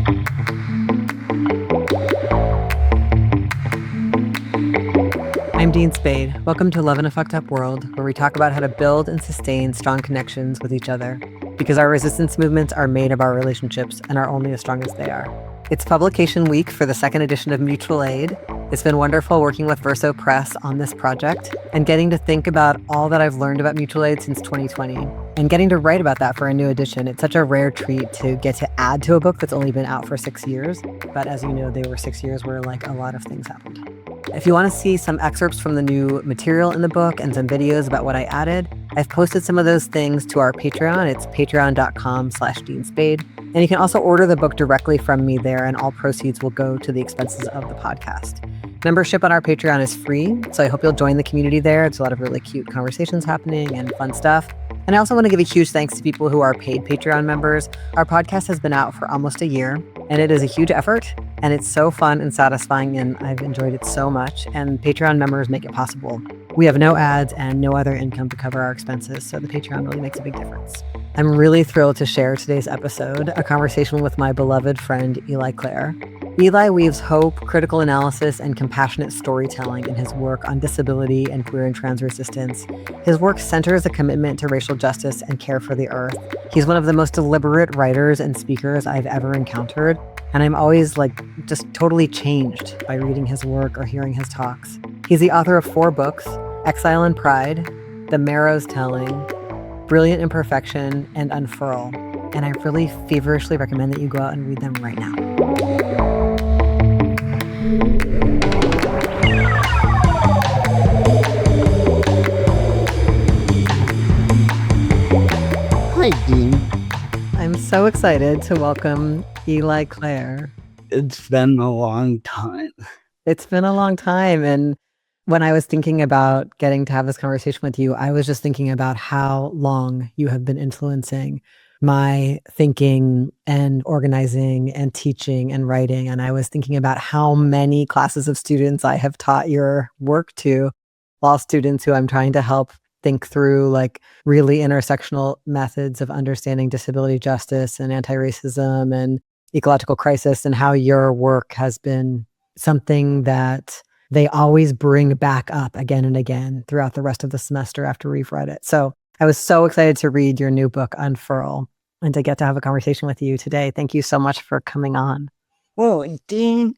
I'm Dean Spade. Welcome to Love in a Fucked Up World, where we talk about how to build and sustain strong connections with each other. Because our resistance movements are made of our relationships and are only as strong as they are. It's publication week for the second edition of Mutual Aid. It's been wonderful working with Verso Press on this project and getting to think about all that I've learned about mutual aid since 2020 and getting to write about that for a new edition. It's such a rare treat to get to add to a book that's only been out for 6 years. But as you know, they were 6 years where like a lot of things happened. If you want to see some excerpts from the new material in the book and some videos about what I added, I've posted some of those things to our Patreon. It's patreon.com/DeanSpade. And you can also order the book directly from me there, and all proceeds will go to the expenses of the podcast. Membership on our Patreon is free, so I hope you'll join the community there. There's a lot of really cute conversations happening and fun stuff. And I also want to give a huge thanks to people who are paid Patreon members. Our podcast has been out for almost a year, and it is a huge effort, and it's so fun and satisfying, and I've enjoyed it so much, and Patreon members make it possible. We have no ads and no other income to cover our expenses, so the Patreon really makes a big difference. I'm really thrilled to share today's episode, a conversation with my beloved friend, Eli Clare. Eli weaves hope, critical analysis, and compassionate storytelling in his work on disability and queer and trans resistance. His work centers a commitment to racial justice and care for the earth. He's one of the most deliberate writers and speakers I've ever encountered, and I'm always just totally changed by reading his work or hearing his talks. He's the author of 4 books, Exile and Pride, The Marrow's Telling, Brilliant Imperfection, and Unfurl. And I really feverishly recommend that you go out and read them right now. Hi, Dean. I'm so excited to welcome Eli Clare. It's been a long time. It's been a long time. And when I was thinking about getting to have this conversation with you, I was just thinking about how long you have been influencing my thinking and organizing and teaching and writing. And I was thinking about how many classes of students I have taught your work to, law students who I'm trying to help think through really intersectional methods of understanding disability justice and anti-racism and ecological crisis, and how your work has been something that they always bring back up again and again throughout the rest of the semester after we've read it. So I was so excited to read your new book, Unfurl, and to get to have a conversation with you today. Thank you so much for coming on. Well, Dean,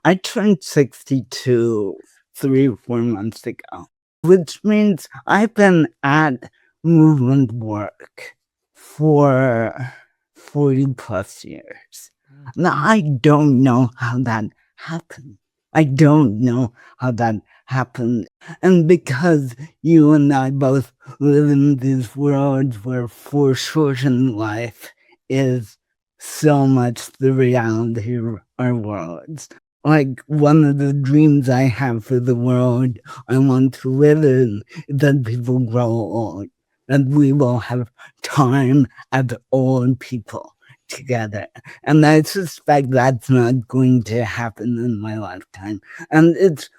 I turned 62 3 or 4 months ago, which means I've been at movement work for 40 plus years. Now, I don't know how that happened. And because you and I both live in these worlds where foreshortened life is so much the reality of our worlds. One of the dreams I have for the world I want to live in is that people grow old, and we will have time as old people together. And I suspect that's not going to happen in my lifetime. And it's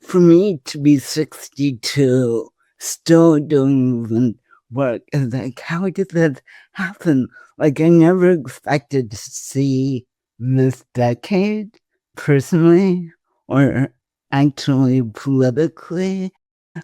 for me to be 62, still doing movement work, is how did that happen? I never expected to see this decade personally or actually politically.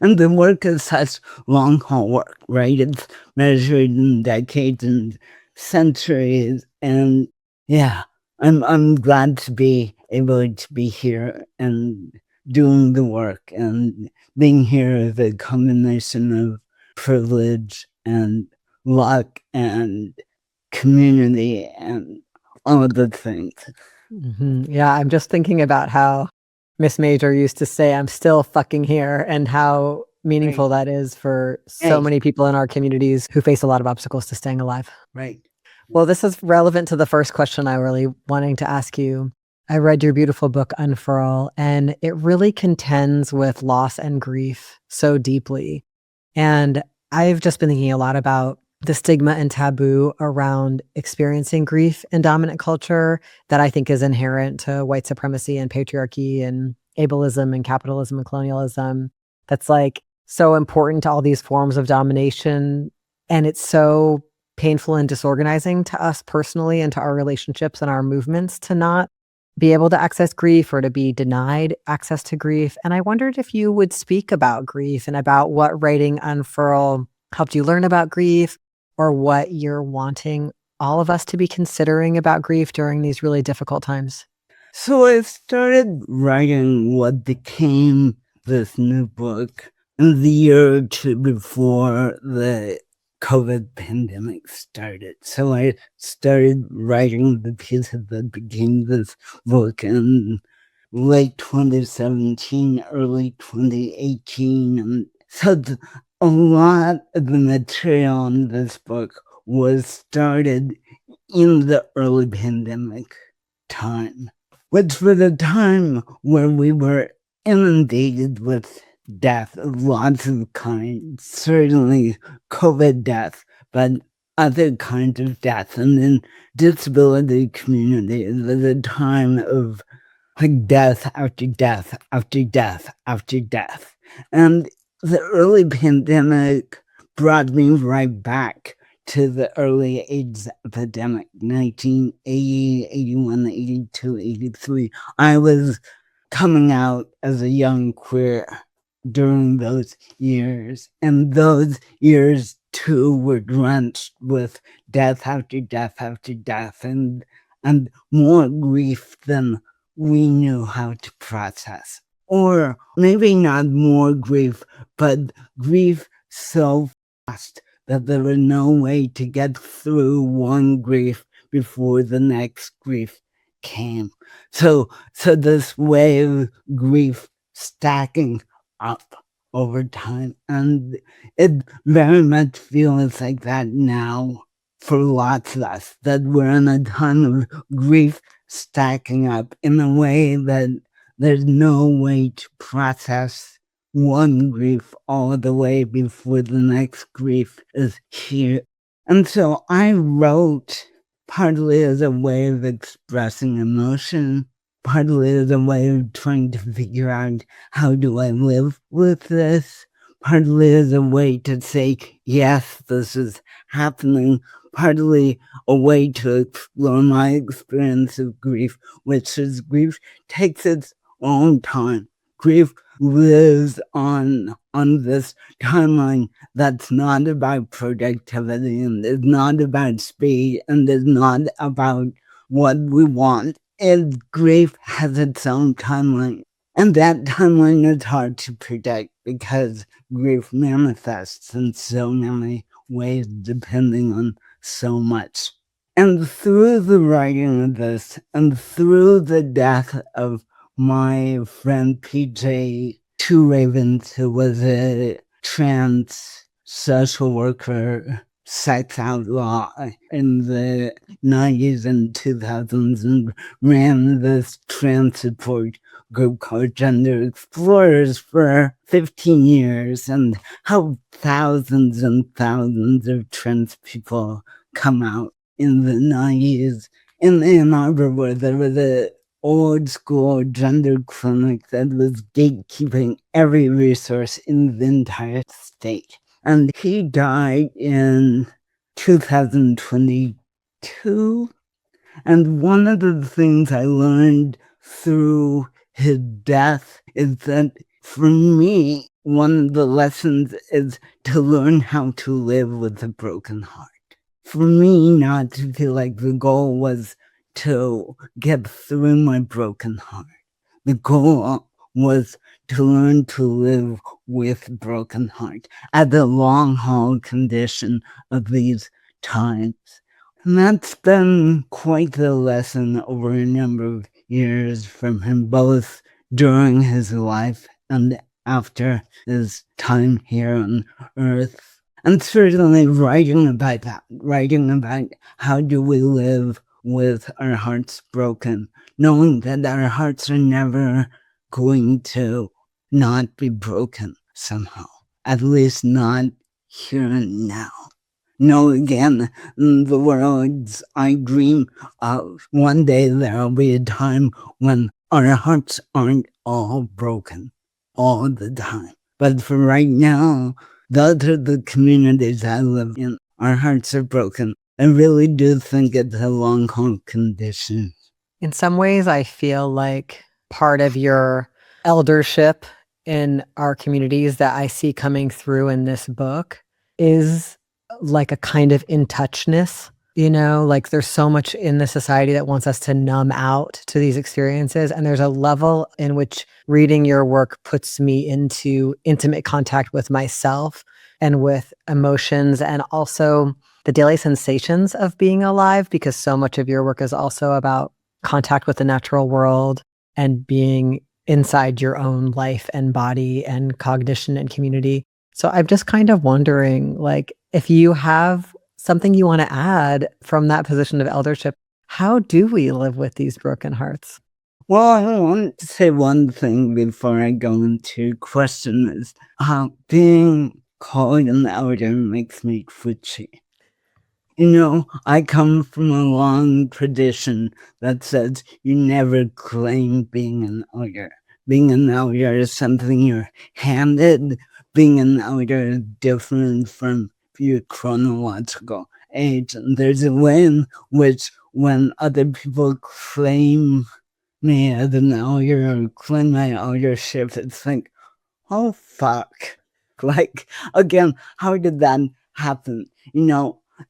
And the work is such long haul work, right? It's measured in decades and centuries. And yeah, I'm glad to be able to be here and doing the work, and being here is a combination of privilege and luck and community and all of the things. Mm-hmm. Yeah, I'm just thinking about how Miss Major used to say, "I'm still fucking here," and how meaningful that is for so many people in our communities who face a lot of obstacles to staying alive. Right. Well, this is relevant to the first question I really wanting to ask you. I read your beautiful book, Unfurl, and it really contends with loss and grief so deeply. And I've just been thinking a lot about the stigma and taboo around experiencing grief in dominant culture that I think is inherent to white supremacy and patriarchy and ableism and capitalism and colonialism. That's so important to all these forms of domination. And it's so painful and disorganizing to us personally and to our relationships and our movements to not be able to access grief or to be denied access to grief. And I wondered if you would speak about grief and about what writing Unfurl helped you learn about grief, or what you're wanting all of us to be considering about grief during these really difficult times. So I started writing what became this new book in the year or two before the COVID pandemic started. So I started writing the pieces that became this book in late 2017, early 2018. And so a lot of the material in this book was started in the early pandemic time, which was a time where we were inundated with death of lots of kinds, certainly COVID death, but other kinds of death. And in disability community, it was a time of like death after death after death after death. And the early pandemic brought me right back to the early AIDS epidemic, 1980, 81, 82, 83. I was coming out as a young queer during those years, and those years too were drenched with death after death after death, and more grief than we knew how to process. Or maybe not more grief, but grief so fast that there was no way to get through one grief before the next grief came. So this wave grief stacking up over time. And it very much feels like that now for lots of us, that we're in a time of grief stacking up in a way that there's no way to process one grief all the way before the next grief is here. And so I wrote partly as a way of expressing emotion, partly as a way of trying to figure out how do I live with this, partly as a way to say, yes, this is happening, partly a way to explore my experience of grief, which is grief takes its own time. Grief lives on this timeline that's not about productivity and is not about speed and is not about what we want. And grief has its own timeline. And that timeline is hard to predict because grief manifests in so many ways depending on so much. And through the writing of this and through the death of my friend PJ Two Ravens, who was a trans social worker, sex outlaw in the 90s and 2000s, and ran this trans support group called Gender Explorers for 15 years, and helped thousands and thousands of trans people come out in the 90s. In Ann Arbor, where there was a old school gender clinic that was gatekeeping every resource in the entire state. And he died in 2022. And one of the things I learned through his death is that for me, one of the lessons is to learn how to live with a broken heart. For me, not to feel like the goal was to get through my broken heart. The goal was to learn to live with broken heart at the long haul condition of these times. And that's been quite the lesson over a number of years from him, both during his life and after his time here on Earth. And certainly writing about that, writing about how do we live with our hearts broken, knowing that our hearts are never going to not be broken somehow, at least not here and now. No, again, the words I dream of, one day there'll be a time when our hearts aren't all broken all the time. But for right now, those are the communities I live in. our hearts are broken. I really do think it's a long-haul condition. In some ways, I feel like part of your eldership in our communities that I see coming through in this book is like a kind of in touchness. Like there's so much in the society that wants us to numb out to these experiences. And there's a level in which reading your work puts me into intimate contact with myself and with emotions and also the daily sensations of being alive, because so much of your work is also about contact with the natural world and being inside your own life and body and cognition and community. So I'm just kind of wondering, like, if you have something you want to add from that position of eldership, how do we live with these broken hearts? Well, I want to say one thing before I go into questions. Being called an elder makes me twitchy. I come from a long tradition that says you never claim being an elder. Being an elder is something you're handed. Being an elder is different from your chronological age. And there's a way in which when other people claim me as an elder or claim my eldership, it's like, oh, fuck. Like, again, how did that happen?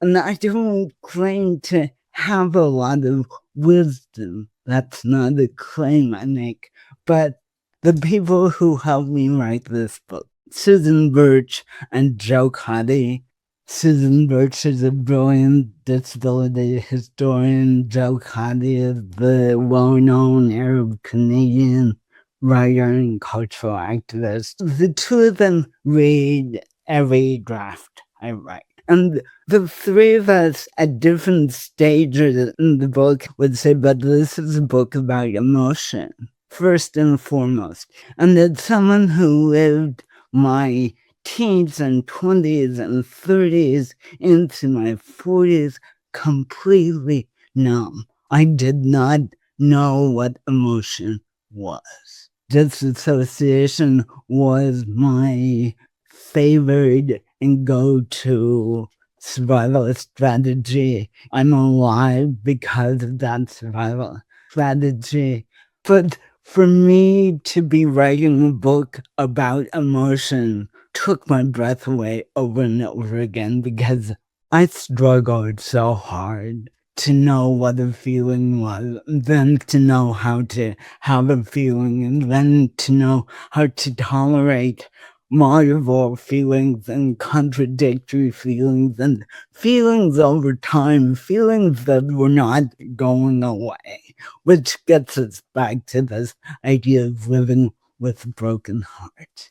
And I don't claim to have a lot of wisdom. That's not a claim I make. But the people who helped me write this book, Susan Birch and Joe Cuddy. Susan Birch is a brilliant disability historian. Joe Cuddy is the well-known Arab Canadian writer and cultural activist. The two of them read every draft I write. And the three of us at different stages in the book would say, but this is a book about emotion, first and foremost. And as someone who lived my teens and 20s and 30s into my 40s completely numb, I did not know what emotion was. Disassociation was my favored and go-to survival strategy. I'm alive because of that survival strategy. But for me to be writing a book about emotion took my breath away over and over again because I struggled so hard to know what a feeling was, then to know how to have a feeling, and then to know how to tolerate multiple feelings and contradictory feelings and feelings over time, feelings that were not going away, which gets us back to this idea of living with a broken heart.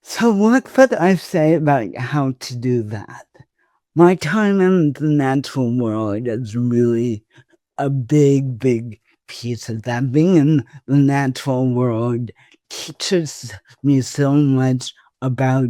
So what could I say about how to do that? My time in the natural world is really a big, big piece of that. Being in the natural world teaches me so much about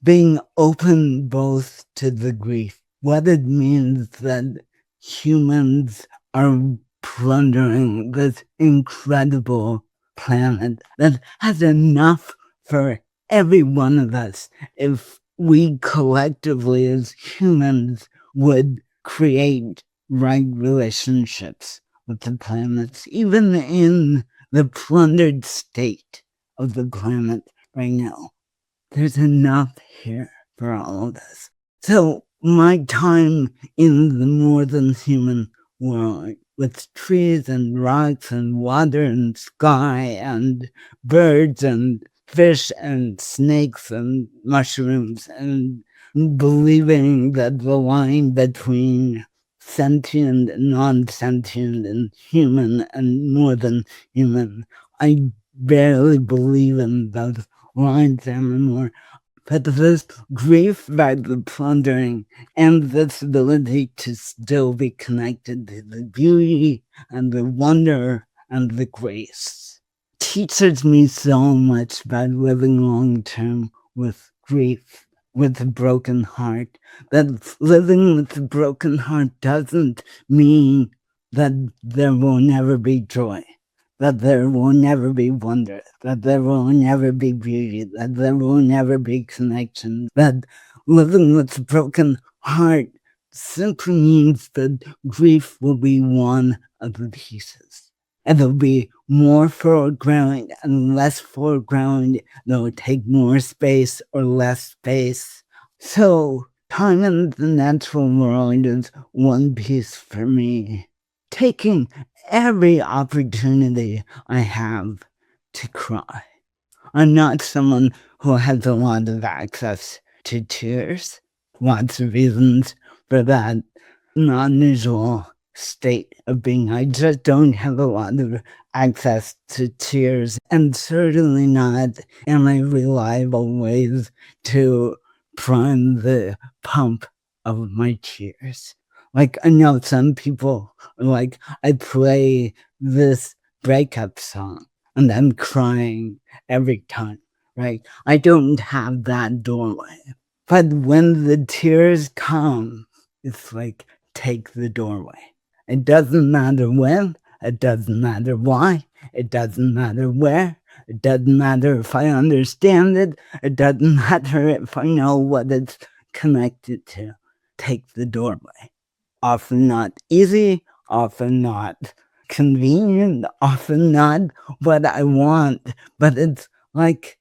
being open both to the grief, what it means that humans are plundering this incredible planet that has enough for every one of us if we collectively as humans would create right relationships with the planets, even in the plundered state of the planet right now. There's enough here for all of us. So my time in the more than human world, with trees and rocks and water and sky and birds and fish and snakes and mushrooms, and believing that the line between sentient and non-sentient and human and more than human, I barely believe in those lines anymore. But this grief by the plundering and this ability to still be connected to the beauty and the wonder and the grace teaches me so much about living long term with grief, with a broken heart. That living with a broken heart doesn't mean that there will never be joy, that there will never be wonder, that there will never be beauty, that there will never be connection, that living with a broken heart simply means that grief will be one of the pieces. And there'll be more foreground and less foreground. They'll take more space or less space. So time in the natural world is one piece for me. Taking every opportunity I have to cry. I'm not someone who has a lot of access to tears. Lots of reasons for that non-usual state of being. I just don't have a lot of access to tears, and certainly not any reliable ways to prime the pump of my tears. Like, I know some people are like, I play this breakup song and I'm crying every time, right? I don't have that doorway. But when the tears come, it's like, take the doorway. It doesn't matter when, it doesn't matter why, it doesn't matter where, it doesn't matter if I understand it, it doesn't matter if I know what it's connected to. Take the doorway. Often not easy, often not convenient, often not what I want, but it's like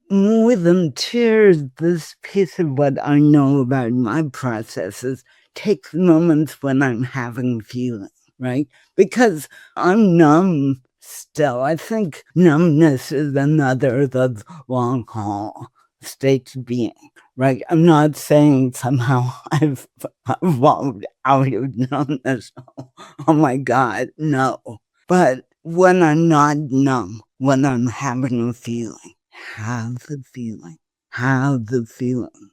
with them tears, this piece of what I know about my processes, take the moments when I'm having feeling, right? Because I'm numb still. I think numbness is another of the long haul state of being, right? I'm not saying somehow I've evolved out of numbness. Oh my God, no. But when I'm not numb, when I'm having a feeling, have the feeling, have the feeling.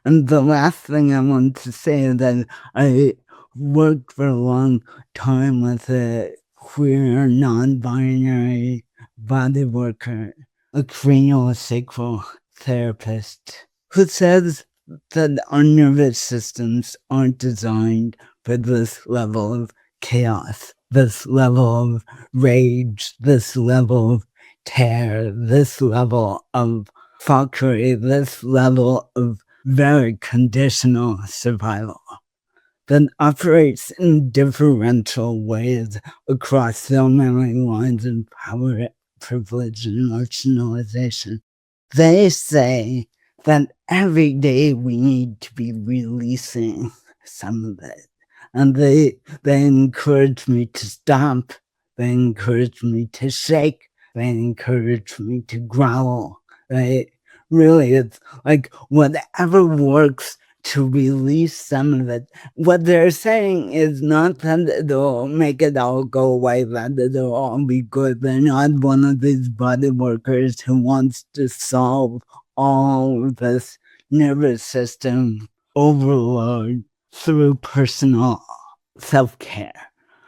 And the last thing I want to say is that I worked for a long time with a queer, non-binary body worker, a craniosacral therapist, who says that our nervous systems aren't designed for this level of chaos, this level of rage, this level of terror, this level of fuckery, this level of very conditional survival that operates in differential ways across so many lines of power, privilege, and marginalization. They say that every day we need to be releasing some of it. And they encourage me to stomp. They encourage me to shake. They encourage me to growl. Really, it's like whatever works to release some of it. What they're saying is not that it'll make it all go away, that it'll all be good. They're not one of these body workers who wants to solve all of this nervous system overload through personal self-care.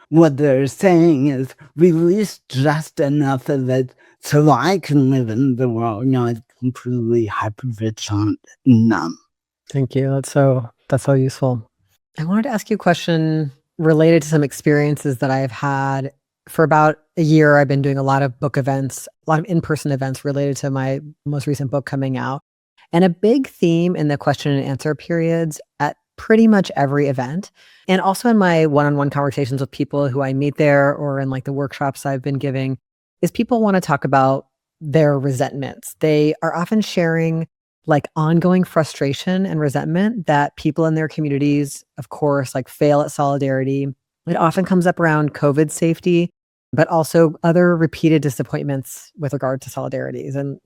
What they're saying is release just enough of it so I can live in the world not completely hypervigilant, numb. Thank you. That's so useful. I wanted to ask you a question related to some experiences that I've had. For about a year, I've been doing a lot of book events, a lot of in-person events related to my most recent book coming out. And a big theme in the question and answer periods at pretty much every event, and also in my one-on-one conversations with people who I meet there or in like the workshops I've been giving, is people want to talk about their resentments. They are often sharing like ongoing frustration and resentment that people in their communities, of course, like fail at solidarity. It often comes up around COVID safety, but also other repeated disappointments with regard to solidarities and,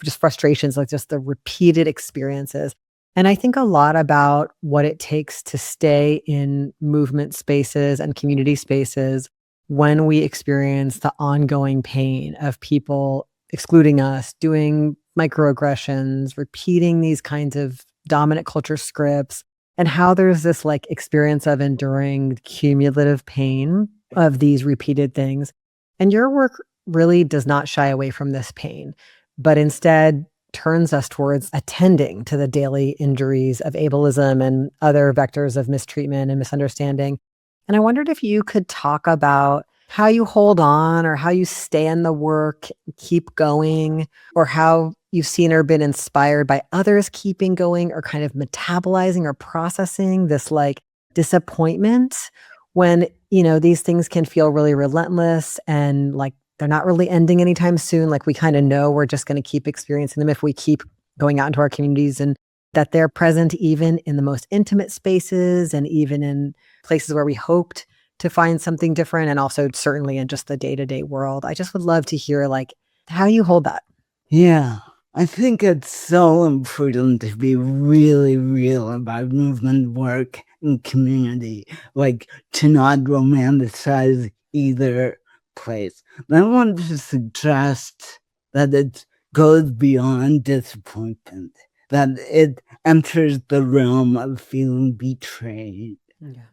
just frustrations, like just the repeated experiences. And I think a lot about what it takes to stay in movement spaces and community spaces when we experience the ongoing pain of people excluding us, doing microaggressions, repeating these kinds of dominant culture scripts, and how there's this like experience of enduring cumulative pain of these repeated things. And your work really does not shy away from this pain, but instead turns us towards attending to the daily injuries of ableism and other vectors of mistreatment and misunderstanding. And I wondered if you could talk about how you hold on or how you stay in the work, keep going, or how you've seen or been inspired by others keeping going or kind of metabolizing or processing this like disappointment when, these things can feel really relentless and like they're not really ending anytime soon. Like we kind of know we're just going to keep experiencing them if we keep going out into our communities, and that they're present even in the most intimate spaces and even in places where we hoped to find something different, and also certainly in just the day-to-day world. I just would love to hear like how you hold that. Yeah, I think it's so important to be really real about movement work and community, like to not romanticize either place. And I want to suggest that it goes beyond disappointment, that it enters the realm of feeling betrayed. Yeah.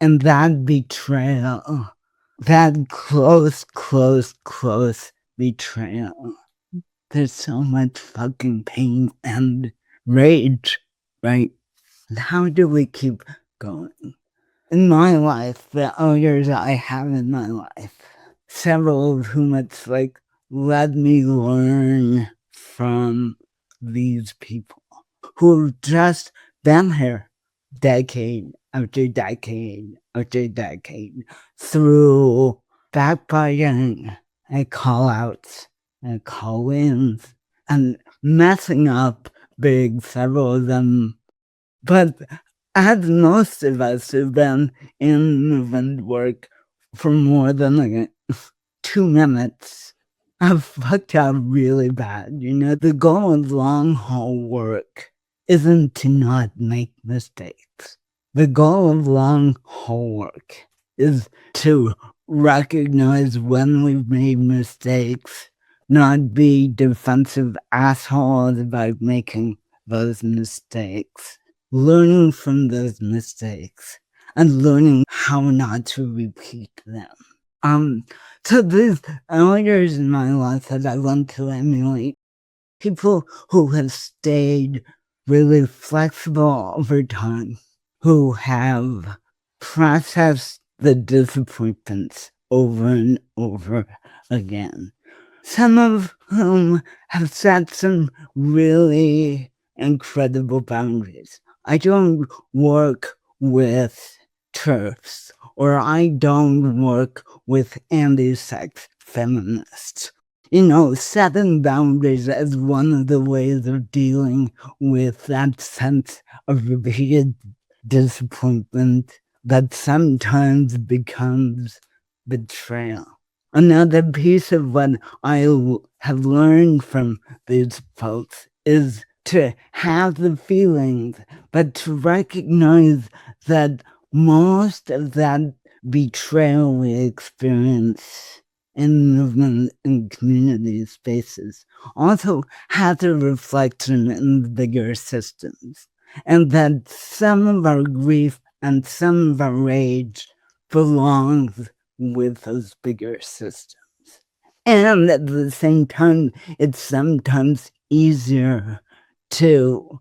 And that betrayal, that close betrayal, there's so much fucking pain and rage, right? And how do we keep going? In my life, the years I have in my life, several of whom it's like let me learn from these people who've just been here decade after decade after decade through backbiting and call outs and call ins and messing up big, several of them. But as most of us who've been in movement work for more than like 2 minutes, I've fucked up really bad. The goal of long haul work isn't to not make mistakes. The goal of long haul work is to recognize when we've made mistakes, not be defensive assholes about making those mistakes, learning from those mistakes, and learning how not to repeat them. So these elders in my life that I want to emulate, people who have stayed really flexible over time, who have processed the disappointments over and over again. Some of whom have set some really incredible boundaries. I don't work with TERFs, or I don't work with anti-sex feminists. Setting boundaries as one of the ways of dealing with that sense of repeated disappointment that sometimes becomes betrayal. Another piece of what I have learned from these folks is to have the feelings, but to recognize that most of that betrayal we experience in movement and community spaces also has a reflection in the bigger systems, and that some of our grief and some of our rage belongs with those bigger systems. And at the same time, it's sometimes easier to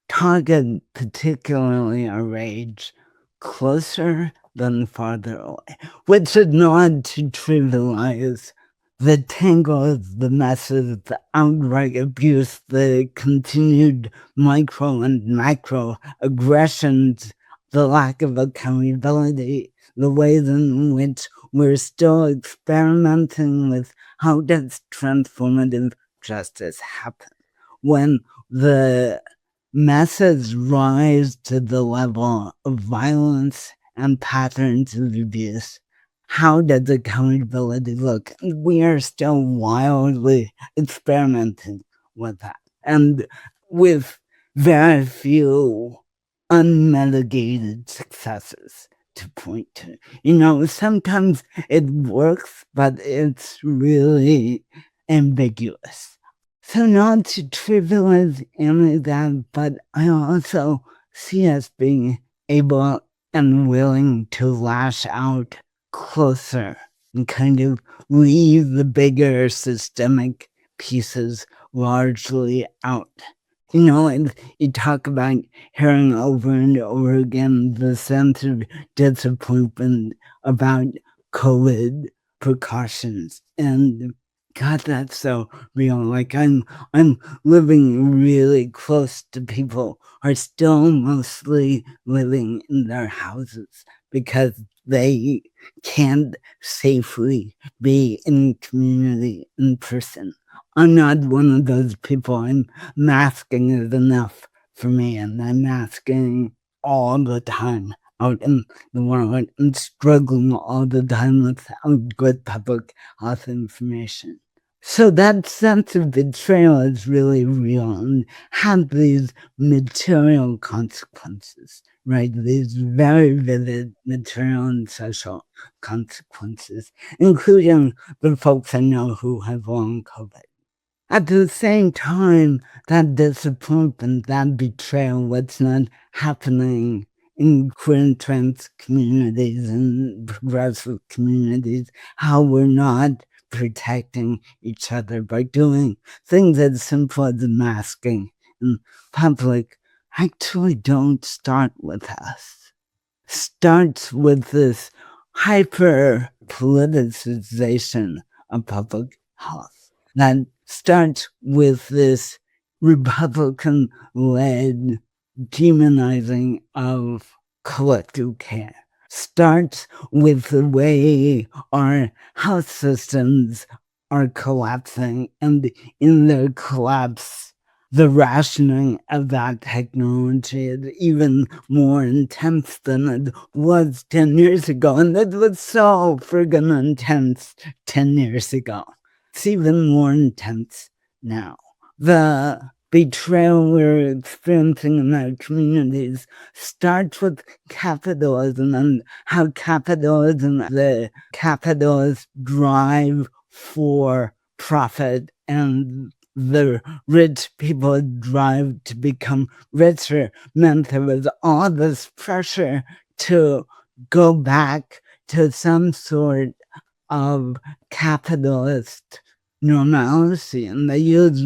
target particularly our rage closer than farther away, which is not to trivialize the tangles, the messes, the outright abuse, the continued micro and macro aggressions, the lack of accountability, the ways in which we're still experimenting with how does transformative justice happen when the masses rise to the level of violence and patterns of abuse. How does accountability look? We are still wildly experimenting with that, and with very few unmitigated successes to point to. Sometimes it works, but it's really ambiguous. So not to trivialize any of that, but I also see us being able and willing to lash out closer and kind of leave the bigger systemic pieces largely out. And you talk about hearing over and over again the sense of disappointment about COVID precautions. And God, that's so real. Like I'm living really close to people who are still mostly living in their houses because they can't safely be in community in person. I'm not one of those people. Masking is enough for me, and I'm masking all the time out in the world and struggling all the time without good public health information. So that sense of betrayal is really real and has these material consequences, right? These very vivid material and social consequences, including the folks I know who have long COVID. At the same time, that disappointment, that betrayal, what's not happening in queer and trans communities and progressive communities, how we're not protecting each other by doing things as simple as masking in public, actually don't start with us. Starts with this hyper politicization of public health that starts with this Republican led demonizing of collective care, starts with the way our health systems are collapsing, and in their collapse, the rationing of that technology is even more intense than it was 10 years ago. And it was so friggin' intense 10 years ago. It's even more intense now. The betrayal we're experiencing in our communities starts with capitalism and how capitalism, the capitalist drive for profit and the rich people drive to become richer meant there was all this pressure to go back to some sort of capitalist normalcy, and they use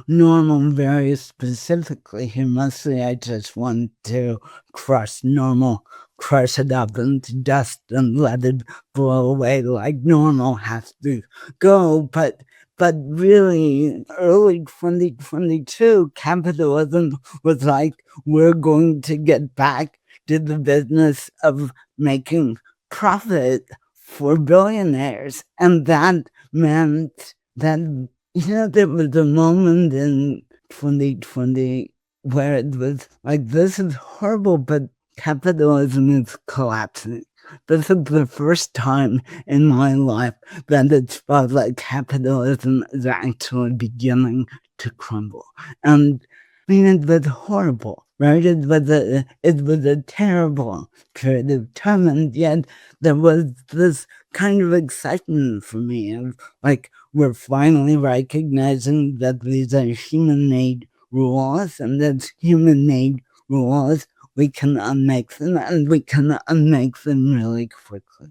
normal very specifically here. Mostly I just want to crush normal, crush it up into dust and let it blow away like normal has to go. But really, early 2022, capitalism was like, we're going to get back to the business of making profit for billionaires. And that meant that, there was a moment in 2020 where it was like, this is horrible, but capitalism is collapsing. This is the first time in my life that it felt like capitalism is actually beginning to crumble. And I mean, it was horrible, right? It was a terrible period of time, and yet there was this kind of excitement for me of like, we're finally recognizing that these are human-made rules, and as human-made rules, we can unmake them, and we can unmake them really quickly.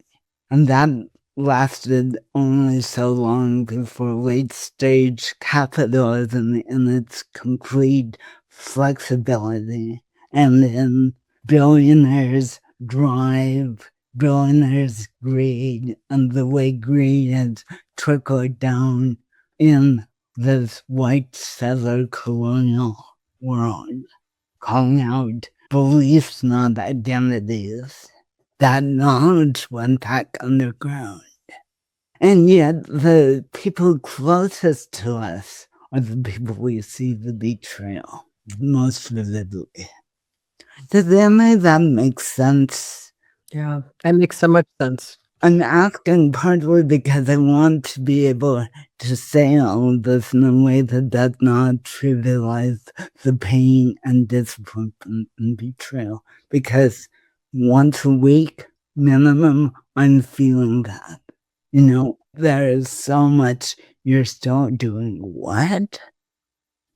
And that lasted only so long before late-stage capitalism in its complete flexibility and in billionaires' drive, billionaires' greed, and the way greed has trickled down in this white settler colonial world, calling out beliefs, not identities. That knowledge went back underground. And yet the people closest to us are the people we see the betrayal most vividly. Does any of that make sense? Yeah, that makes so much sense. I'm asking partly because I want to be able to say all of this in a way that does not trivialize the pain and disappointment and betrayal. Because once a week, minimum, I'm feeling that. There is so much you're still doing. What?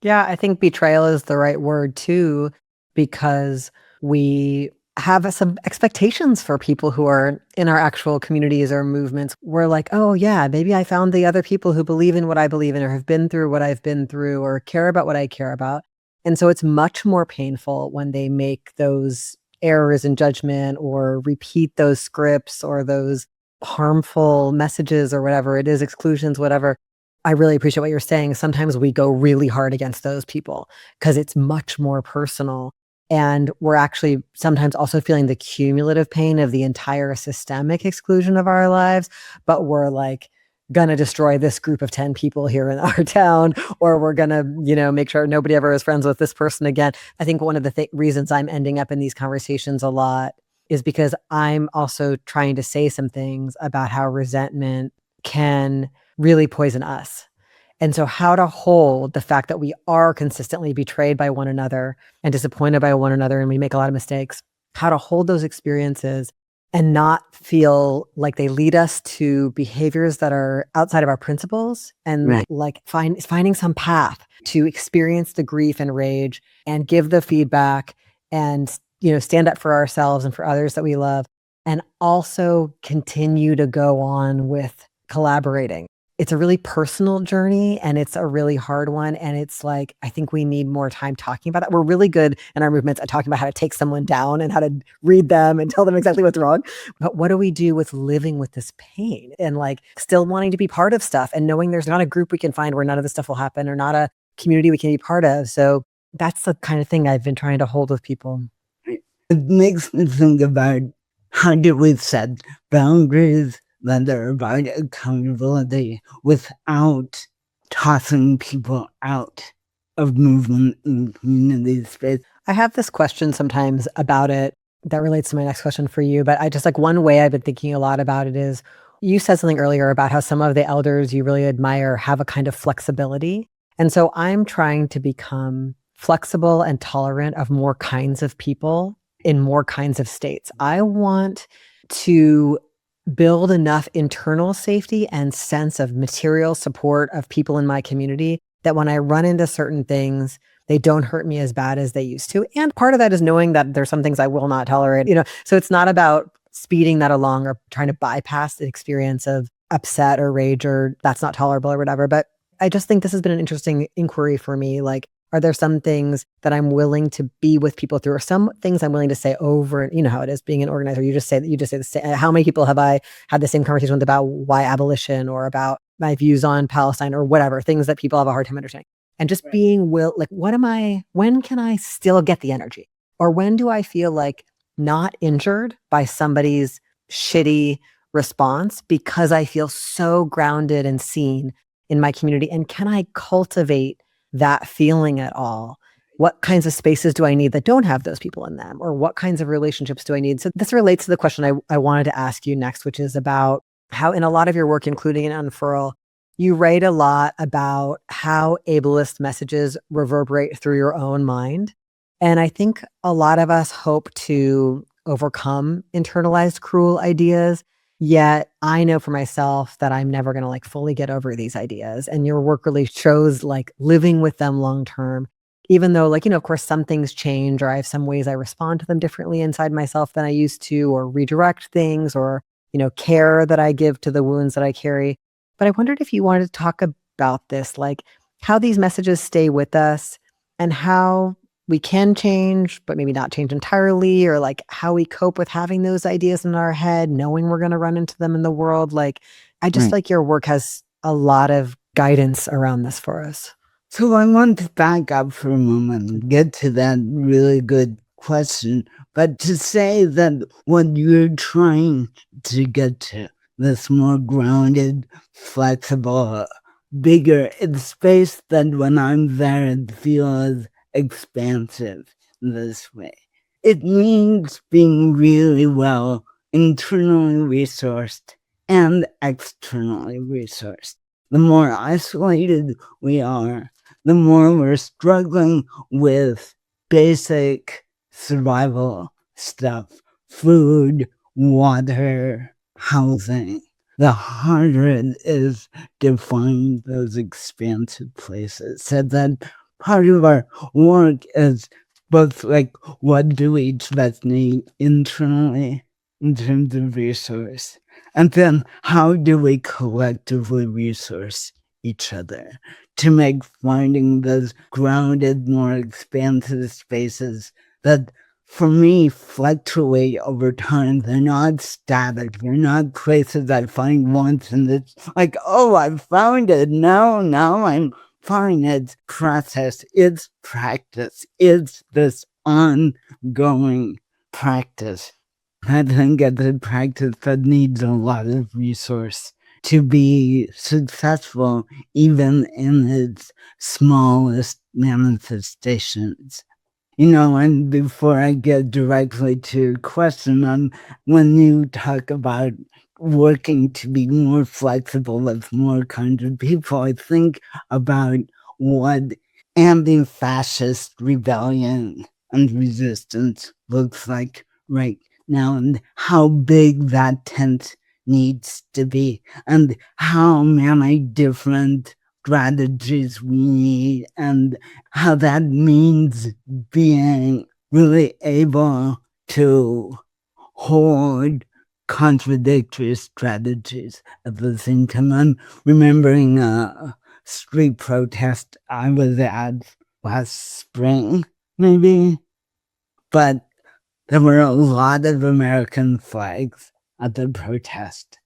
Yeah, I think betrayal is the right word too, because we have some expectations for people who are in our actual communities or movements. We're like, oh, yeah, maybe I found the other people who believe in what I believe in or have been through what I've been through or care about what I care about. And so it's much more painful when they make those errors in judgment or repeat those scripts or those harmful messages or whatever it is, exclusions, whatever. I really appreciate what you're saying. Sometimes we go really hard against those people because it's much more personal. And we're actually sometimes also feeling the cumulative pain of the entire systemic exclusion of our lives. But we're like, gonna destroy this group of 10 people here in our town, or we're gonna, make sure nobody ever is friends with this person again. I think one of the reasons I'm ending up in these conversations a lot is because I'm also trying to say some things about how resentment can really poison us. And so, how to hold the fact that we are consistently betrayed by one another and disappointed by one another, and we make a lot of mistakes, how to hold those experiences and not feel like they lead us to behaviors that are outside of our principles, and Right. like finding some path to experience the grief and rage and give the feedback and stand up for ourselves and for others that we love, and also continue to go on with collaborating. It's a really personal journey and it's a really hard one. And it's like, I think we need more time talking about that. We're really good in our movements at talking about how to take someone down and how to read them and tell them exactly what's wrong. But what do we do with living with this pain and like still wanting to be part of stuff and knowing there's not a group we can find where none of this stuff will happen, or not a community we can be part of? So that's the kind of thing I've been trying to hold with people. It makes me think about how do we set boundaries that are about accountability without tossing people out of movement and community space. I have this question sometimes about it that relates to my next question for you. But I just like one way I've been thinking a lot about it is you said something earlier about how some of the elders you really admire have a kind of flexibility. And so I'm trying to become flexible and tolerant of more kinds of people in more kinds of states. I want to build enough internal safety and sense of material support of people in my community that when I run into certain things, they don't hurt me as bad as they used to. And part of that is knowing that there's some things I will not tolerate, So it's not about speeding that along or trying to bypass the experience of upset or rage or that's not tolerable or whatever. But I just think this has been an interesting inquiry for me. Like, are there some things that I'm willing to be with people through, or some things I'm willing to say over? And you know how it is being an organizer. You just say the same. How many people have I had the same conversation with about why abolition or about my views on Palestine or whatever, things that people have a hard time understanding? And just being like, when can I still get the energy? Or when do I feel like not injured by somebody's shitty response because I feel so grounded and seen in my community? And can I cultivate that feeling at all? What kinds of spaces do I need that don't have those people in them? Or what kinds of relationships do I need? So this relates to the question I wanted to ask you next, which is about how in a lot of your work, including in Unfurl, you write a lot about how ableist messages reverberate through your own mind. And I think a lot of us hope to overcome internalized cruel ideas. Yet I know for myself that I'm never going to like fully get over these ideas. And your work really shows like living with them long term, even though like, of course, some things change or I have some ways I respond to them differently inside myself than I used to, or redirect things, or, care that I give to the wounds that I carry. But I wondered if you wanted to talk about this, like how these messages stay with us and how we can change, but maybe not change entirely, or like how we cope with having those ideas in our head, knowing we're going to run into them in the world. Like, I just Right. like your work has a lot of guidance around this for us. So I want to back up for a moment and get to that really good question. But to say that what you're trying to get to, this more grounded, flexible, bigger, it's space that when I'm there, it feels expansive this way. It means being really well internally resourced and externally resourced. The more isolated we are, the more we're struggling with basic survival stuff, food, water, housing, the harder it is to find those expansive places. So that part of our work is both like what do each of us need internally in terms of resource, and then how do we collectively resource each other to make finding those grounded, more expansive spaces that for me, fluctuate over time. They're not static. They're not places I find once and it's like, oh, I found it. Now I'm fine. It's process. It's practice. It's this ongoing practice. I think it's a practice that needs a lot of resource to be successful, even in its smallest manifestations. And before I get directly to question on when you talk about working to be more flexible with more kinds of people, I think about what anti-fascist rebellion and resistance looks like right now and how big that tent needs to be and how many different strategies we need and how that means being really able to hold contradictory strategies at the same time. I'm remembering a street protest I was at last spring, maybe, but there were a lot of American flags at the protest.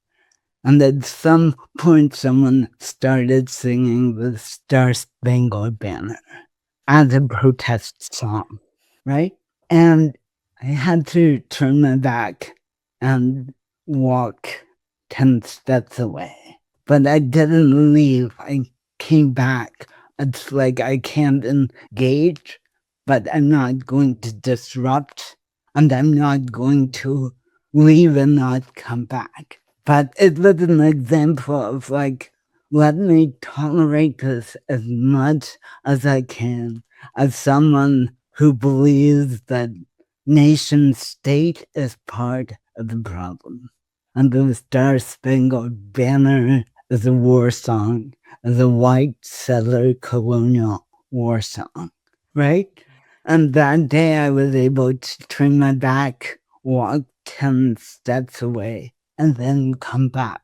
And at some point, someone started singing the Star Spangled Banner as a protest song, right? And I had to turn my back and walk 10 steps away. But I didn't leave. I came back. It's like I can't engage, but I'm not going to disrupt, and I'm not going to leave and not come back. But it was an example of like, let me tolerate this as much as I can as someone who believes that nation state is part of the problem. And the Star Spangled Banner is a war song, is a white settler colonial war song, right? And that day I was able to turn my back, walk 10 steps away, and then come back.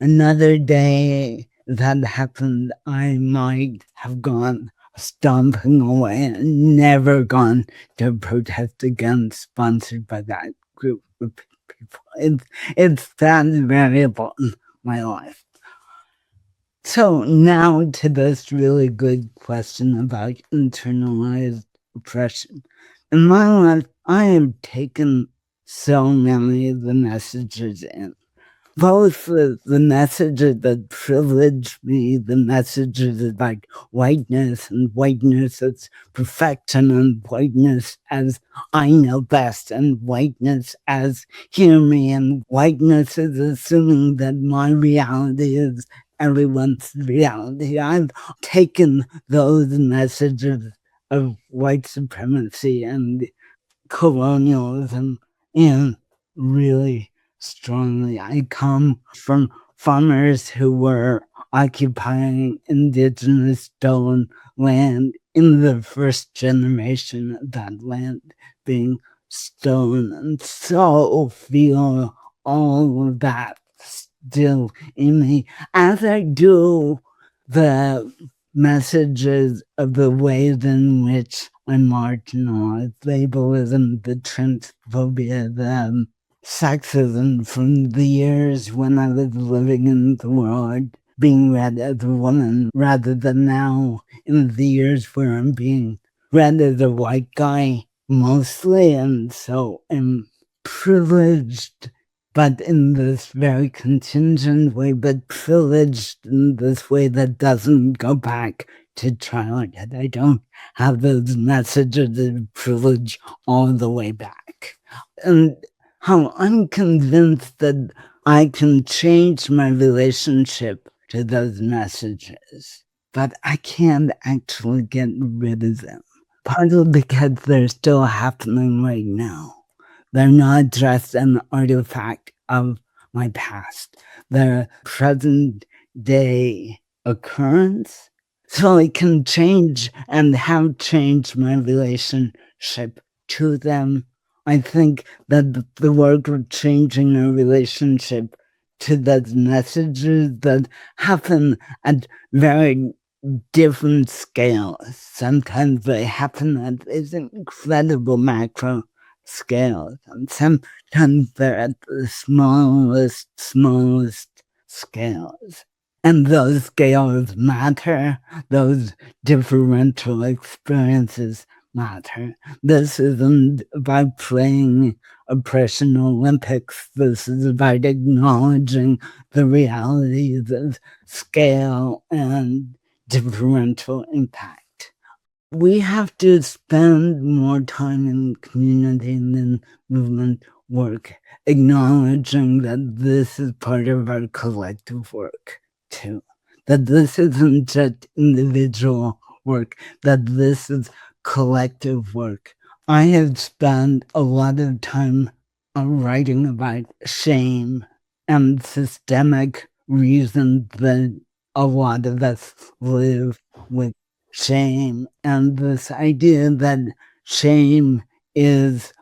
Another day that happened, I might have gone stomping away and never gone to a protest again sponsored by that group of people. It's that variable in my life. So now to this really good question about internalized oppression. In my life, I have taken so many of the messages in. Both the messages that privilege me, the messages about whiteness and whiteness as perfection and whiteness as I know best and whiteness as hear me and whiteness is assuming that my reality is everyone's reality. I've taken those messages of white supremacy and colonialism in really strongly. I come from farmers who were occupying indigenous stolen land in the first generation of that land being stolen, and so feel all of that still in me, as I do the messages of the ways in which I'm marginalized, ableism, the transphobia, the sexism from the years when I was living in the world, being read as a woman, rather than now in the years where I'm being read as a white guy mostly, and so I'm privileged, but in this very contingent way, but privileged in this way that doesn't go back to childhood. I don't have those messages of privilege all the way back. And how I'm convinced that I can change my relationship to those messages, but I can't actually get rid of them. Partly because they're still happening right now. They're not just an artifact of my past. They're present day occurrence. So I can change and have changed my relationship to them. I think that the work of changing a relationship to those messages that happen at very different scales. Sometimes they happen at these incredible macro scales, and sometimes they're at the smallest scales. And those scales matter, those differential experiences matter. This isn't about playing oppression Olympics, this is about acknowledging the realities of scale and differential impact. We have to spend more time in community and in movement work, acknowledging that this is part of our collective work too. That this isn't just individual work, that this is collective work. I have spent a lot of time writing about shame and systemic reasons that a lot of us live with shame, and this idea that shame is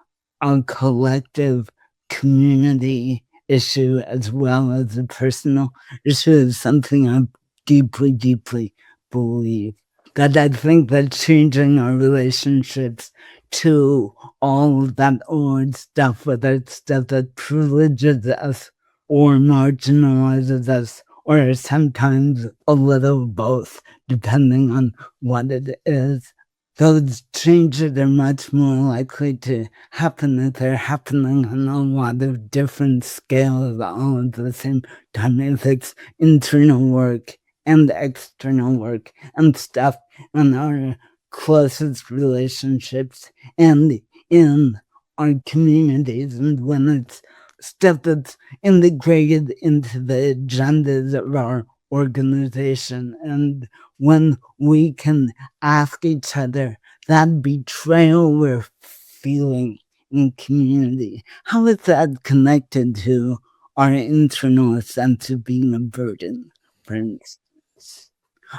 a collective community issue as well as a personal issue is something I deeply, deeply believe. That I think that changing our relationships to all of that old stuff, whether it's stuff that privileges us or marginalizes us, or sometimes a little both, depending on what it is. Those changes are much more likely to happen if they're happening on a lot of different scales all at the same time. If it's internal work and external work and stuff in our closest relationships and in our communities, and when it's stuff that's integrated into the agendas of our organization, and when we can ask each other that betrayal we're feeling in community, how is that connected to our internal sense of being a burden, for instance?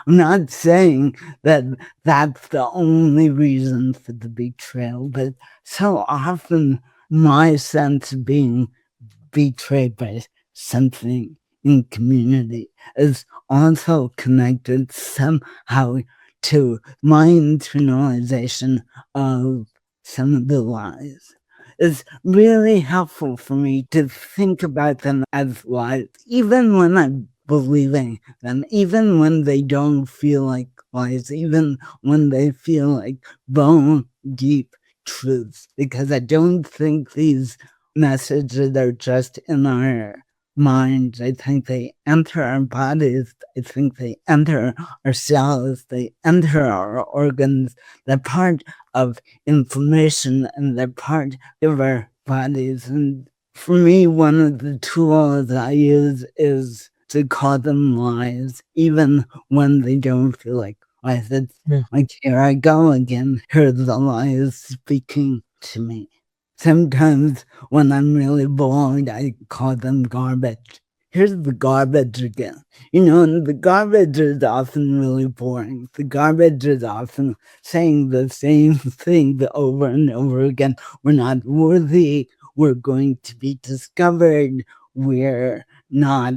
I'm not saying that that's the only reason for the betrayal, but so often my sense of being betrayed by something in community is also connected somehow to my internalization of some of the lies. It's really helpful for me to think about them as lies, even when I'm believing them, even when they don't feel like lies, even when they feel like bone deep truths, because I don't think these messages are just in our minds. I think they enter our bodies. I think they enter our cells. They enter our organs. They're part of inflammation and they're part of our bodies. And for me, one of the tools I use is to call them lies, even when they don't feel like lies. It's like, here I go again. Here the lies speaking to me. Sometimes when I'm really bored, I call them garbage. Here's the garbage again. And the garbage is often really boring. The garbage is often saying the same thing over and over again. We're not worthy. We're going to be discovered. We're not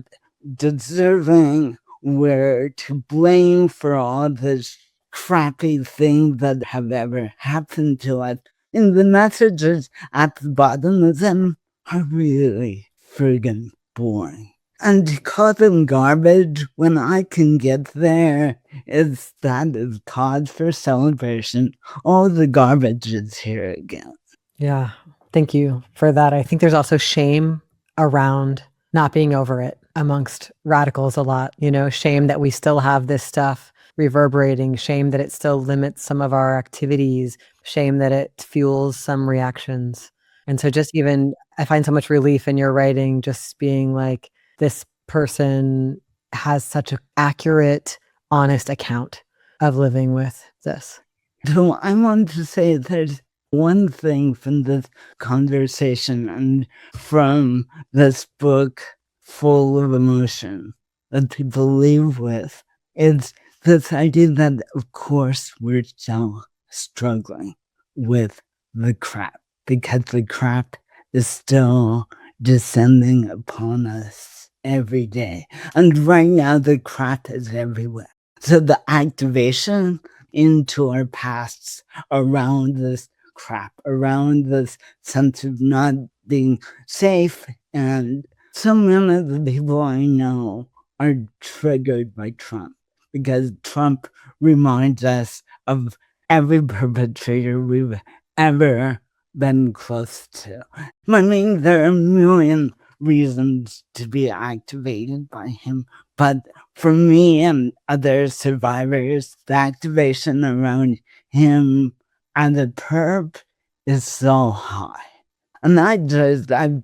deserving. We're to blame for all this crappy things that have ever happened to us. And the messages at the bottom of them are really friggin' boring. And to call them garbage when I can get there that is cause for celebration. All the garbage is here again. Yeah. Thank you for that. I think there's also shame around not being over it amongst radicals a lot, shame that we still have this stuff reverberating, shame that it still limits some of our activities, shame that it fuels some reactions. And so just even, I find so much relief in your writing, just being like, this person has such an accurate, honest account of living with this. So I want to say there's one thing from this conversation and from this book full of emotion that people leave with is this idea that, of course, we're still struggling with the crap because the crap is still descending upon us every day. And right now, the crap is everywhere. So the activation into our pasts around this crap, around this sense of not being safe. And so many of the people I know are triggered by Trump because Trump reminds us of every perpetrator we've ever been close to. I mean, there are a million reasons to be activated by him, but for me and other survivors, the activation around him and the perp is so high. And I've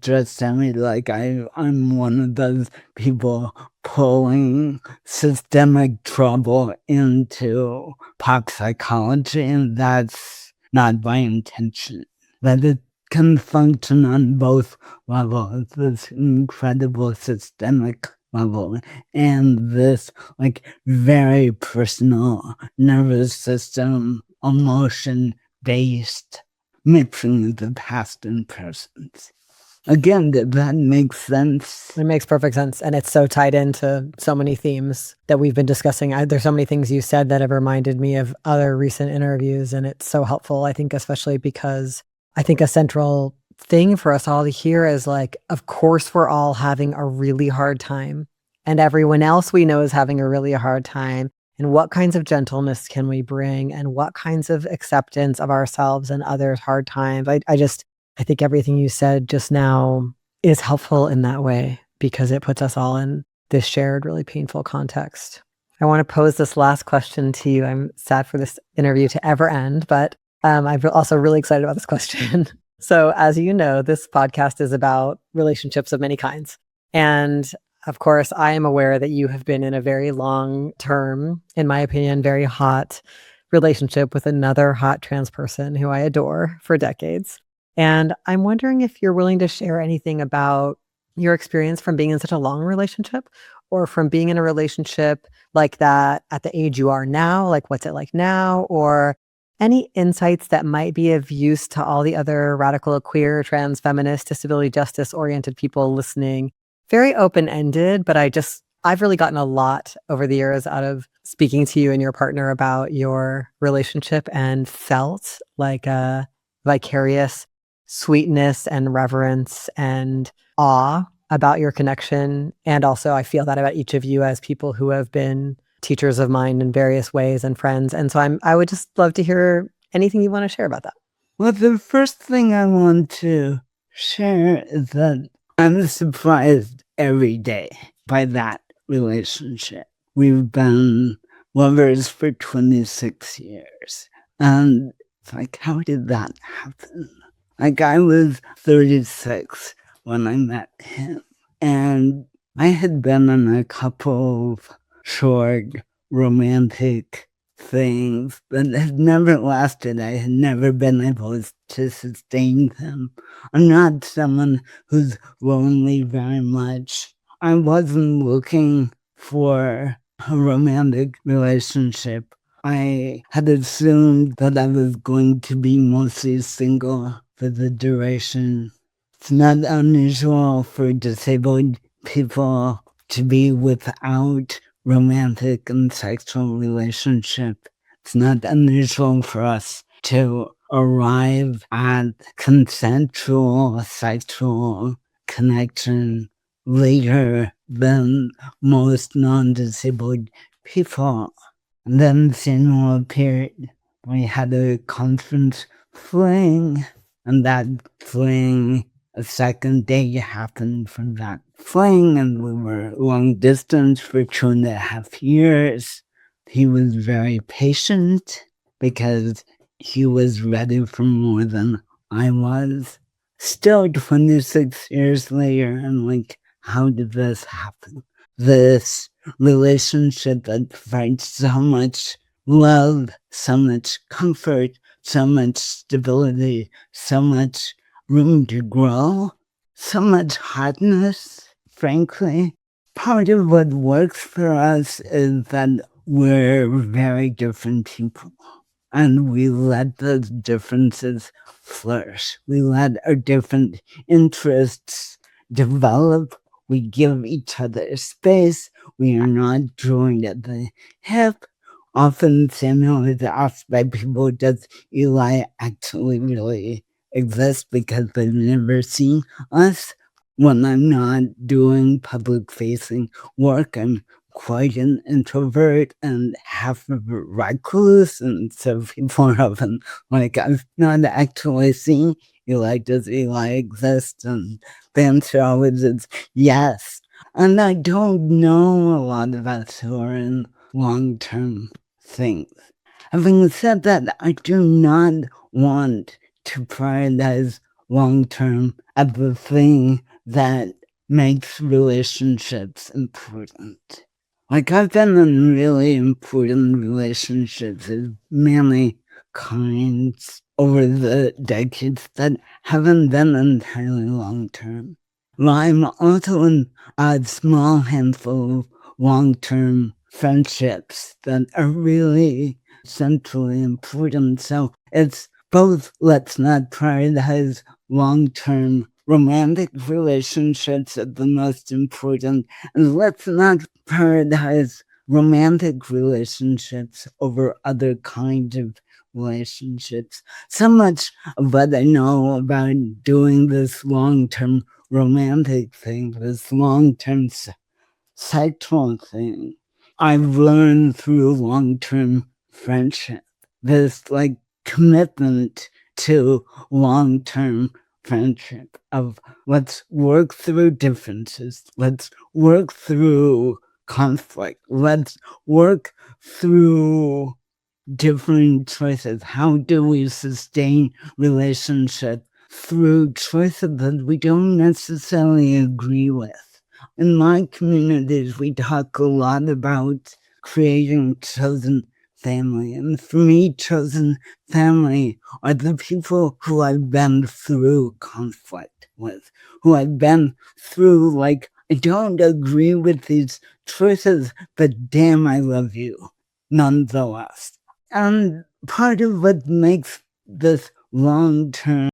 just sounded like I'm one of those people pulling systemic trouble into pop psychology, and that's not by intention. That it can function on both levels, this incredible systemic level and this like very personal nervous system, emotion based mixing of the past and present. Again, that makes sense. It makes perfect sense. And it's so tied into so many themes that we've been discussing. There's so many things you said that have reminded me of other recent interviews. And it's so helpful, I think, especially because I think a central thing for us all to hear is like, of course, we're all having a really hard time. And everyone else we know is having a really hard time. And what kinds of gentleness can we bring? And what kinds of acceptance of ourselves and others' hard times? I think everything you said just now is helpful in that way because it puts us all in this shared, really painful context. I want to pose this last question to you. I'm sad for this interview to ever end, but I'm also really excited about this question. So, as you know, this podcast is about relationships of many kinds. And of course, I am aware that you have been in a very long-term, in my opinion, very hot relationship with another hot trans person who I adore for decades. And I'm wondering if you're willing to share anything about your experience from being in such a long relationship or from being in a relationship like that at the age you are now, like what's it like now, or any insights that might be of use to all the other radical, queer, trans, feminist, disability justice oriented people listening. Very open-ended, but I've really gotten a lot over the years out of speaking to you and your partner about your relationship and felt like a vicarious sweetness and reverence and awe about your connection. And also I feel that about each of you as people who have been teachers of mine in various ways and friends. And so I would just love to hear anything you want to share about that. Well, the first thing I want to share is that I'm surprised every day by that relationship. We've been lovers for 26 years. And it's like, how did that happen? Like, I was 36 when I met him, and I had been in a couple of short romantic things that had never lasted. I had never been able to sustain them. I'm not someone who's lonely very much. I wasn't looking for a romantic relationship. I had assumed that I was going to be mostly single for the duration. It's not unusual for disabled people to be without romantic and sexual relationship. It's not unusual for us to arrive at consensual sexual connection later than most non-disabled people. And then Samuel appeared. We had a conference fling, and that fling, a second day happened from that fling, and we were long distance for 2.5 years. He was very patient because he was ready for more than I was. Still 26 years later, I'm like, how did this happen? This relationship that provides so much love, so much comfort, so much stability, so much room to grow, so much hotness, frankly. Part of what works for us is that we're very different people. And we let those differences flourish. We let our different interests develop. We give each other space. We are not joined at the hip. Often Samuel is asked by people, does Eli actually really exist because they've never seen us? When I'm not doing public facing work, I'm quite an introvert and half a recluse. And so people are often like, I've not actually seen Eli. Does Eli exist? And the answer always is yes. And I don't know a lot of us who are in long-term things. Having said that, I do not want to prioritize long-term as the thing that makes relationships important. Like, I've been in really important relationships of many kinds over the decades that haven't been entirely long-term. I'm also in a small handful of long-term friendships that are really centrally important. So it's both, let's not prioritize long-term romantic relationships as the most important, and let's not prioritize romantic relationships over other kinds of relationships. So much of what I know about doing this long-term romantic thing, this long-term sexual thing, I've learned through long-term friendship. This like commitment to long-term friendship of let's work through differences, let's work through conflict, let's work through different choices. How do we sustain relationship through choices that we don't necessarily agree with? In my communities, we talk a lot about creating chosen family. And for me, chosen family are the people who I've been through conflict with, who I've been through, like, I don't agree with these choices, but damn, I love you nonetheless. And part of what makes this long-term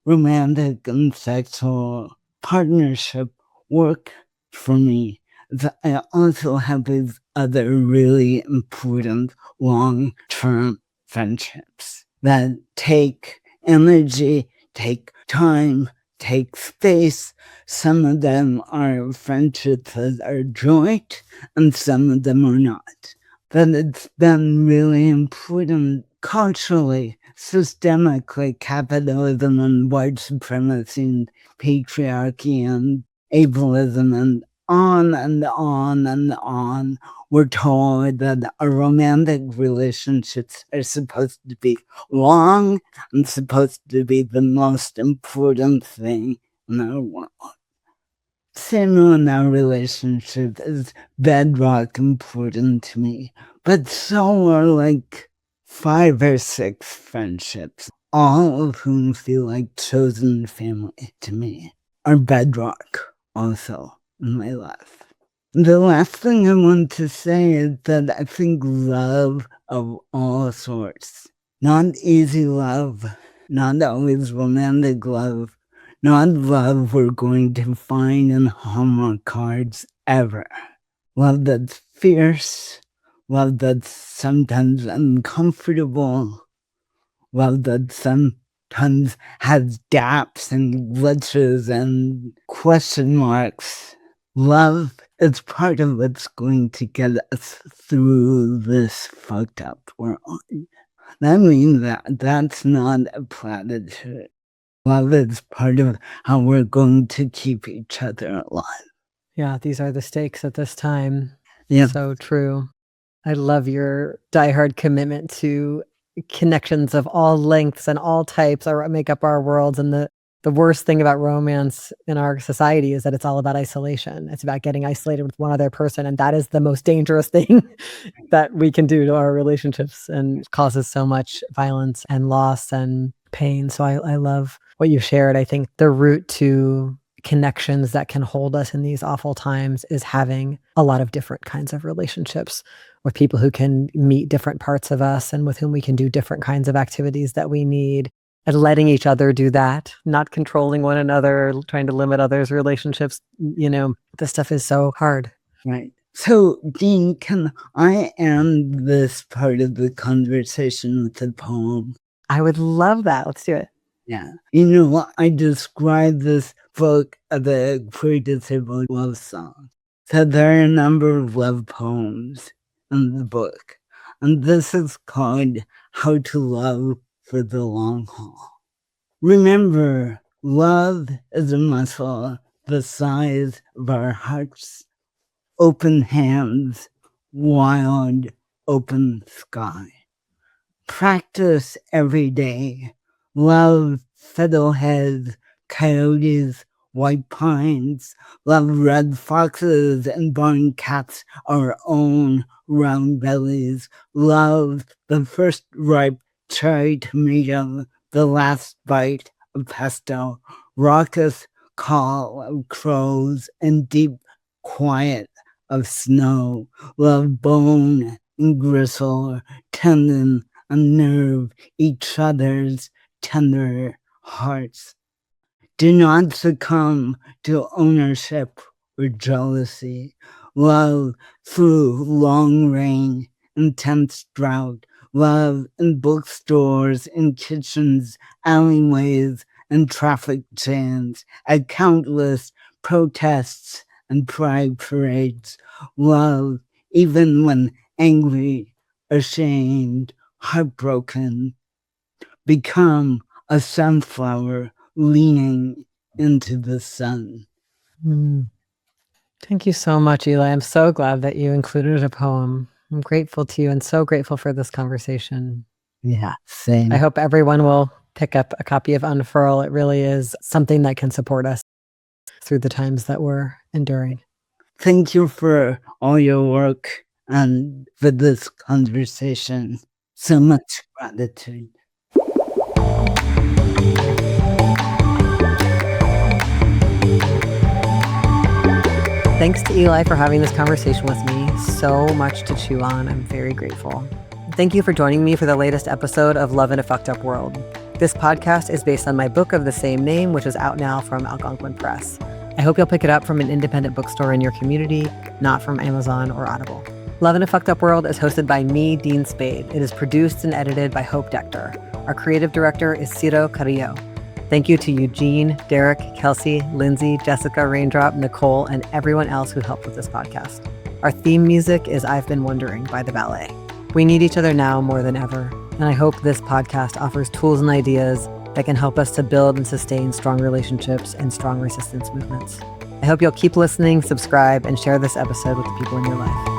romantic and sexual partnership work for me is that I also have these other really important long-term friendships that take energy, take time, take space. Some of them are friendships that are joint, and some of them are not. But it's been really important culturally, systemically, capitalism and white supremacy and patriarchy and ableism and on and on and on. We're told that our romantic relationships are supposed to be long and supposed to be the most important thing in our world. Samuel and our relationship is bedrock important to me, but so are like 5 or 6 friendships, all of whom feel like chosen family to me, are bedrock also in my life. The last thing I want to say is that I think love of all sorts, not easy love, not always romantic love, not love we're going to find in Hallmark cards ever. Love that's fierce, love that's sometimes uncomfortable, love that sometimes has gaps and glitches and question marks. Love is part of what's going to get us through this fucked up world. I mean that's not a platitude. Love is part of how we're going to keep each other alive. Yeah, these are the stakes at this time. Yeah. So true. I love your diehard commitment to connections of all lengths and all types are what make up our worlds. And the worst thing about romance in our society is that it's all about isolation. It's about getting isolated with one other person. And that is the most dangerous thing that we can do to our relationships and causes so much violence and loss and pain. So I love what you shared. I think the route to connections that can hold us in these awful times is having a lot of different kinds of relationships with people who can meet different parts of us and with whom we can do different kinds of activities that we need, and letting each other do that, not controlling one another, trying to limit others' relationships. This stuff is so hard. Right. So, Dean, can I end this part of the conversation with a poem? I would love that. Let's do it. Yeah. You know what? I describe this book as a queer disabled love song. So there are a number of love poems in the book. And this is called How to Love for the Long Haul. Remember, love is a muscle the size of our hearts. Open hands, wild, open sky. Practice every day. Love fiddleheads, coyotes, white pines. Love red foxes and barn cats, our own round bellies. Love the first ripe cherry tomato, the last bite of pesto. Raucous call of crows and deep quiet of snow. Love bone and gristle, tendon and nerve each other's tender hearts. Do not succumb to ownership or jealousy. Love through long rain, intense drought. Love in bookstores, in kitchens, alleyways, and traffic jams, at countless protests and pride parades. Love even when angry, ashamed, heartbroken. Become a sunflower leaning into the sun. Thank you so much, Eli. I'm so glad that you included a poem. I'm grateful to you and so grateful for this conversation. Yeah, same. I hope everyone will pick up a copy of Unfurl. It really is something that can support us through the times that we're enduring. Thank you for all your work and for this conversation. So much gratitude. Thanks to Eli for having this conversation with me. So much to chew on. I'm very grateful. Thank you for joining me for the latest episode of Love in a Fucked Up World. This podcast is based on my book of the same name, which is out now from Algonquin Press. I hope you'll pick it up from an independent bookstore in your community, not from Amazon or Audible. Love in a Fucked Up World is hosted by me, Dean Spade. It is produced and edited by Hope Dector. Our creative director is Ciro Carrillo. Thank you to Eugene, Derek, Kelsey, Lindsay, Jessica, Raindrop, Nicole, and everyone else who helped with this podcast. Our theme music is I've Been Wondering by The Ballet. We need each other now more than ever, and I hope this podcast offers tools and ideas that can help us to build and sustain strong relationships and strong resistance movements. I hope you'll keep listening, subscribe, and share this episode with the people in your life.